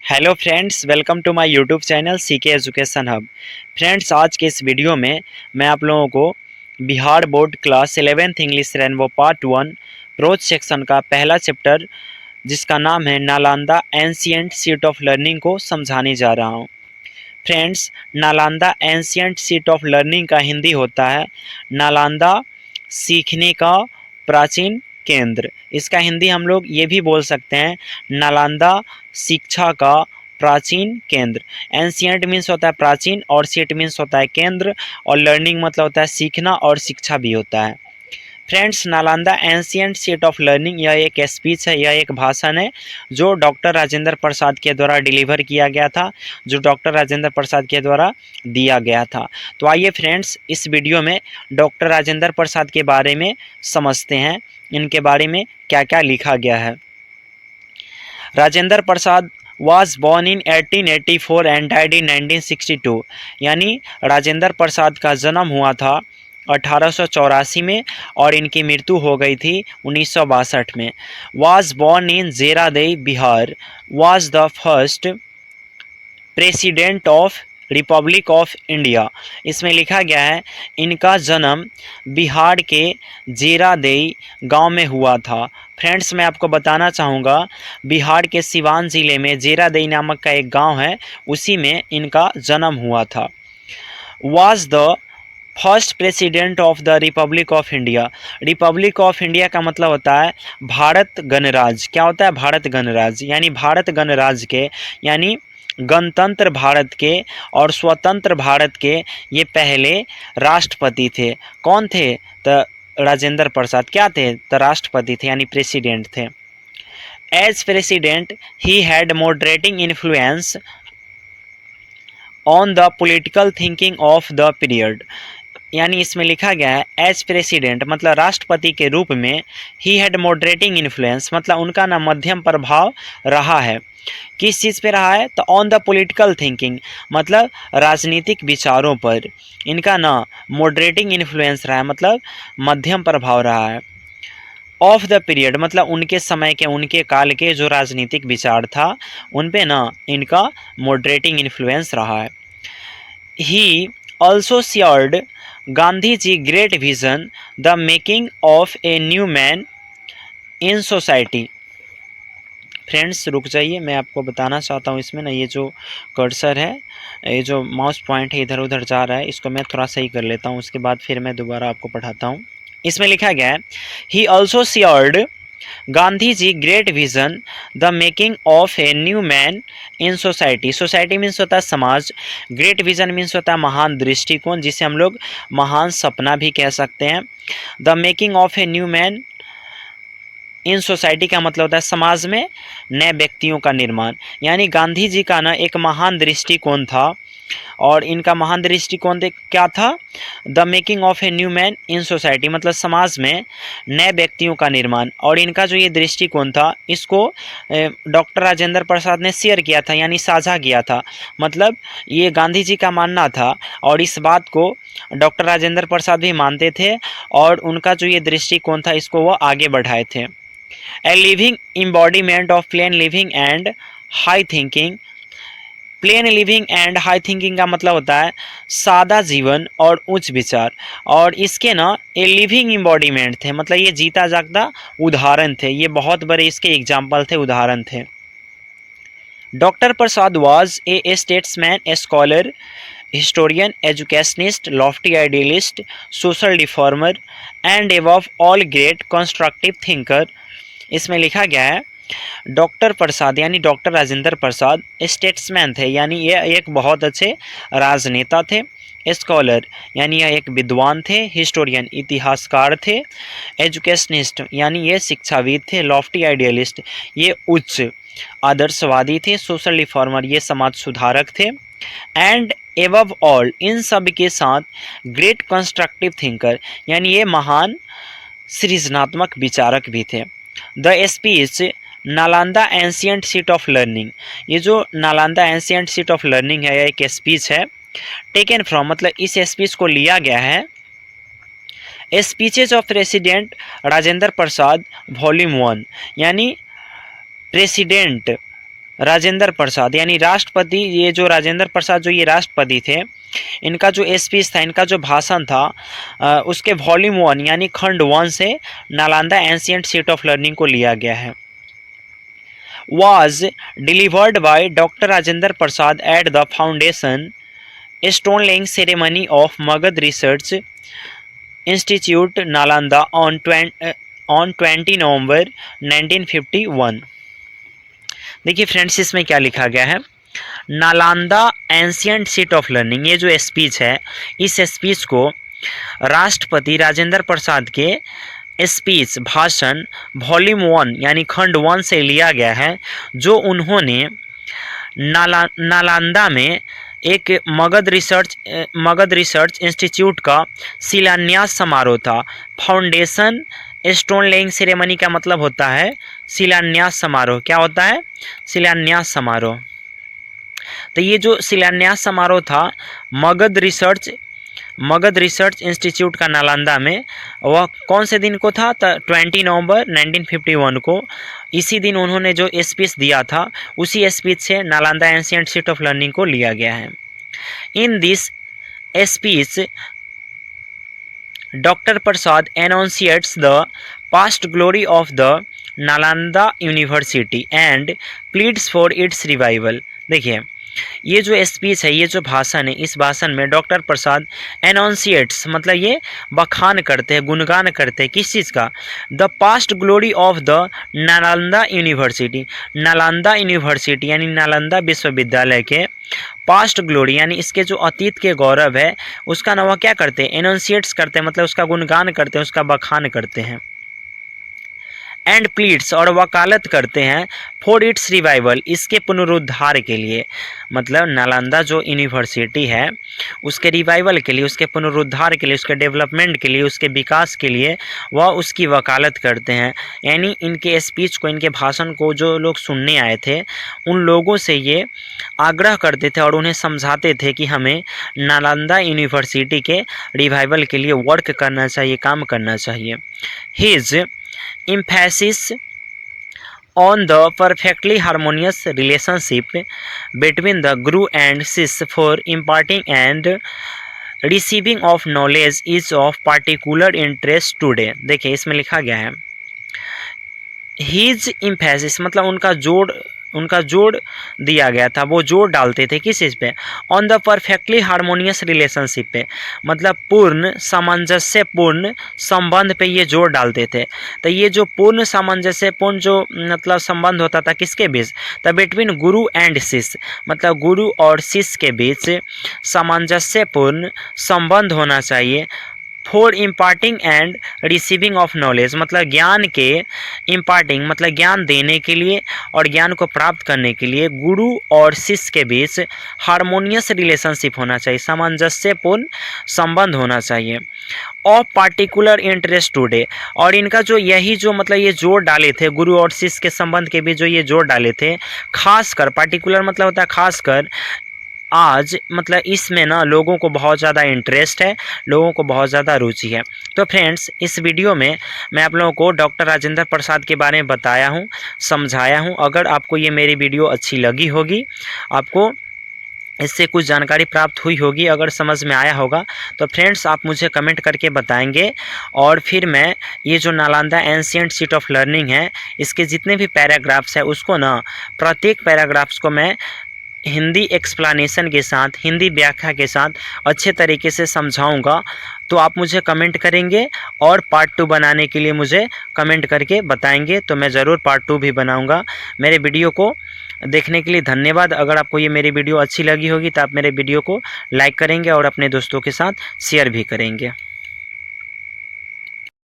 Hello friends, welcome to my YouTube channel CK education hub. Friends, आज के इस video में मैं आप लोगों को Bihar board class 11th English rainbow part 1 prose section का पहला चैप्टर जिसका नाम है Nalanda ancient seat of learning को समझाने जा रहा हूँ। Friends, Nalanda ancient seat of learning का हिंदी होता है नालंदा सीखने का प्राचीन केंद्र। इसका हिंदी हम लोग ये भी बोल सकते हैं नालंदा शिक्षा का प्राचीन केंद्र। एंशिएंट मीन्स होता है प्राचीन और सीट मीन्स होता है केंद्र और लर्निंग मतलब होता है सीखना और शिक्षा भी होता है। Friends, Nalanda ancient seat of learning यह एक स्पीच है, यह एक भाषण है जो डॉक्टर राजेंद्र प्रसाद के द्वारा डिलीवर किया गया था, जो डॉक्टर राजेंद्र प्रसाद के द्वारा दिया गया था। तो आइए फ्रेंड्स, इस वीडियो में डॉक्टर राजेंद्र प्रसाद के बारे में समझते हैं, इनके बारे में क्या क्या लिखा गया है। Rajendra Prasad was born in 1884 and died in 1962। यानी राजेंद्र प्रसाद का जन्म हुआ था 1884 में और इनकी मृत्यु हो गई थी 1962 में। was born in Zeradei Bihar, was the first president of republic of India. इसमें लिखा गया है इनका जन्म बिहार के जेरादेई गांव में हुआ था। फ्रेंड्स, मैं आपको बताना चाहूँगा बिहार के सिवान ज़िले में जेरादेई नामक का एक गांव है, उसी में इनका जन्म हुआ था। Was the first president of the Republic of India. Republic of India का मतलब होता है भारत गणराज्य। क्या होता है? भारत गणराज्य। यानी भारत गणराज्य के, यानी गणतंत्र भारत के और स्वतंत्र भारत के ये पहले राष्ट्रपति थे। कौन थे? तो राजेंद्र प्रसाद क्या थे? तो राष्ट्रपति थे, यानी प्रेसिडेंट थे। एज प्रेसिडेंट ही had moderating influence on the political thinking of the period. यानी इसमें लिखा गया है एज प्रेसिडेंट मतलब राष्ट्रपति के रूप में, ही हैड मॉडरेटिंग इन्फ्लुएंस मतलब उनका ना मध्यम प्रभाव रहा है। किस चीज़ पे रहा है? तो ऑन द पॉलिटिकल थिंकिंग मतलब राजनीतिक विचारों पर इनका ना मॉडरेटिंग इन्फ्लुएंस रहा है, मतलब मध्यम प्रभाव रहा है। ऑफ द पीरियड मतलब उनके समय के, उनके काल के जो राजनीतिक विचार था उन पे ना इनका मॉडरेटिंग इन्फ्लुएंस रहा है। He also shared Gandhi ji great vision the making of a new man in society. Friends रुक जाइए, मैं आपको बताना चाहता हूँ इसमें ना, ये जो कर्सर है, ये जो माउस पॉइंट है इधर उधर जा रहा है, इसको मैं थोड़ा सही कर लेता हूँ, उसके बाद फिर मैं दोबारा आपको पढ़ाता हूँ। इसमें लिखा गया है he also shared Gandhi ji great vision the making of a new man in society. Society means होता है समाज, ग्रेट विजन मीन्स होता है महान दृष्टिकोण, जिसे हम लोग महान सपना भी कह सकते हैं। The making of a new man in society का मतलब होता है समाज में नए व्यक्तियों का निर्माण। यानी गांधी जी का ना एक महान दृष्टिकोण था और इनका महान दृष्टिकोण क्या था? The making of a new man in society मतलब समाज में नए व्यक्तियों का निर्माण। और इनका जो ये दृष्टिकोण था इसको डॉक्टर राजेंद्र प्रसाद ने शेयर किया था, यानी साझा किया था। मतलब ये गांधी जी का मानना था और इस बात को डॉक्टर राजेंद्र प्रसाद भी मानते थे और उनका जो ये दृष्टिकोण था इसको वो आगे बढ़ाए थे। A living embodiment of plane living and high thinking. Plane living and high thinking का मतलब होता है सादा जीवन और उच्च विचार, और इसके ना ये लिविंग एम्बॉडीमेंट थे, मतलब ये जीता जागता उदाहरण थे, ये बहुत बड़े इसके एग्जाम्पल थे, उदाहरण थे। Doctor Prasad was a statesman, a scholar, historian, educationist, Lofty idealist, social reformer and above all great constructive thinker. इसमें लिखा गया है डॉक्टर प्रसाद यानी डॉक्टर राजेंद्र प्रसाद स्टेट्समैन थे, यानी ये एक बहुत अच्छे राजनेता थे। स्कॉलर यानी यह एक विद्वान थे। हिस्टोरियन इतिहासकार थे। एजुकेशनिस्ट यानी ये शिक्षाविद थे। लॉफ्टी आइडियलिस्ट ये उच्च आदर्शवादी थे। सोशल रिफॉर्मर ये समाज सुधारक थे। एंड एबव ऑल इन सब के साथ ग्रेट कंस्ट्रक्टिव थिंकर यानी ये महान सृजनात्मक विचारक भी थे। The speech Nalanda ancient seat of learning, ये जो Nalanda ancient seat of learning है यह एक स्पीच है। टेकन फ्रॉम मतलब इस स्पीच को लिया गया है speeches of president Rajendra Prasad volume 1, यानी प्रेसिडेंट राजेंद्र प्रसाद यानी राष्ट्रपति, ये जो राजेंद्र प्रसाद जो ये राष्ट्रपति थे, इनका जो स्पीच था, इनका जो भाषण था, उसके वॉल्यूम 1 यानी खंड 1 से Nalanda ancient seat of learning को लिया गया है। was delivered by Dr. Rajendra Prasad at the foundation stone laying ceremony of Magad Research Institute Nalanda on 20 नवंबर 1951। देखिए फ्रेंड्स, इसमें क्या लिखा गया है, Nalanda ancient seat of learning, ये जो स्पीच है, इस स्पीच को राष्ट्रपति राजेंद्र प्रसाद के स्पीच भाषण वॉल्यूम 1 यानी खंड 1 से लिया गया है, जो उन्होंने नालंदा में एक मगध रिसर्च इंस्टीट्यूट का शिलान्यास समारोह था। फाउंडेशन स्टोन लेइंग सेरेमनी का मतलब होता है शिलान्यास समारोह। क्या होता है? शिलान्यास समारोह। तो ये जो शिलान्यास समारोह था मगध रिसर्च इंस्टीट्यूट का नालंदा में, वह कौन से दिन को था? 20 नवंबर 1951 को। इसी दिन उन्होंने जो स्पीच दिया था, उसी स्पीच से Nalanda ancient seat of learning को लिया गया है। In this speech doctor Prasad enunciates the past glory of the Nalanda university and pleads for its revival. देखिए, ये जो स्पीच है, ये जो भाषण है, इस भाषण में डॉक्टर प्रसाद एनाउंसिएट्स मतलब ये बखान करते हैं, गुणगान करते हैं किस चीज़ का? The past glory of the Nalanda university. Nalanda university यानी नालंदा विश्वविद्यालय के पास्ट ग्लोरी यानी इसके जो अतीत के गौरव है, उसका नाम क्या करते हैं? एनाउंसिएट्स करते हैं, मतलब उसका गुणगान करते हैं, उसका बखान करते हैं। एंड प्लीड्स और वकालत करते हैं फॉर इट्स रिवाइवल, इसके पुनरुद्धार के लिए। मतलब नालंदा जो यूनिवर्सिटी है, उसके रिवाइवल के लिए, उसके पुनरुद्धार के लिए, उसके डेवलपमेंट के लिए, उसके विकास के लिए वह उसकी वकालत करते हैं। यानी इनके स्पीच को, इनके भाषण को जो लोग सुनने आए थे, उन लोगों से ये आग्रह करते थे और उन्हें समझाते थे कि हमें नालंदा यूनिवर्सिटी के रिवाइवल के लिए वर्क करना चाहिए, काम करना चाहिए। His emphasis on the perfectly harmonious relationship between the guru and शिष्य for imparting and receiving of knowledge is of particular interest today। देखिए, इसमें लिखा गया है his emphasis मतलब उनका जोड़ दिया गया था, वो जोड़ डालते थे किस चीज़ पे? On the perfectly harmonious relationship पे, मतलब पूर्ण सामंजस्यपूर्ण संबंध पे ये जोड़ डालते थे। तो ये जो पूर्ण सामंजस्यपूर्ण जो मतलब संबंध होता था किसके बीच? तो बिटवीन गुरु एंड शिष्य, मतलब गुरु और शिष्य के बीच सामंजस्यपूर्ण संबंध होना चाहिए। For imparting and receiving of knowledge, मतलब ज्ञान के इम्पार्टिंग मतलब ज्ञान देने के लिए और ज्ञान को प्राप्त करने के लिए गुरु और शिष्य के बीच हारमोनियस रिलेशनशिप होना चाहिए, सामंजस्यपूर्ण संबंध होना चाहिए। ऑफ पार्टिकुलर इंटरेस्ट टुडे, और इनका जो यही जो मतलब ये जोड़ डाले थे, गुरु और शिष्य के संबंध के बीच जो ये जोड़ डाले थे, खासकर पार्टिकुलर मतलब होता है खासकर, आज मतलब इसमें ना लोगों को बहुत ज़्यादा इंटरेस्ट है, लोगों को बहुत ज़्यादा रुचि है। तो फ्रेंड्स, इस वीडियो में मैं आप लोगों को डॉक्टर राजेंद्र प्रसाद के बारे में बताया हूँ, समझाया हूँ। अगर आपको ये मेरी वीडियो अच्छी लगी होगी, आपको इससे कुछ जानकारी प्राप्त हुई होगी, अगर समझ में आया होगा, तो फ्रेंड्स आप मुझे कमेंट करके बताएंगे। और फिर मैं ये जो Nalanda ancient seat of learning है, इसके जितने भी पैराग्राफ्स हैं उसको ना, प्रत्येक पैराग्राफ्स को मैं हिंदी एक्सप्लेनेशन के साथ, हिंदी व्याख्या के साथ अच्छे तरीके से समझाऊंगा। तो आप मुझे कमेंट करेंगे और पार्ट 2 बनाने के लिए मुझे कमेंट करके बताएंगे, तो मैं ज़रूर पार्ट 2 भी बनाऊंगा। मेरे वीडियो को देखने के लिए धन्यवाद। अगर आपको ये मेरी वीडियो अच्छी लगी होगी तो आप मेरे वीडियो को लाइक करेंगे और अपने दोस्तों के साथ शेयर भी करेंगे।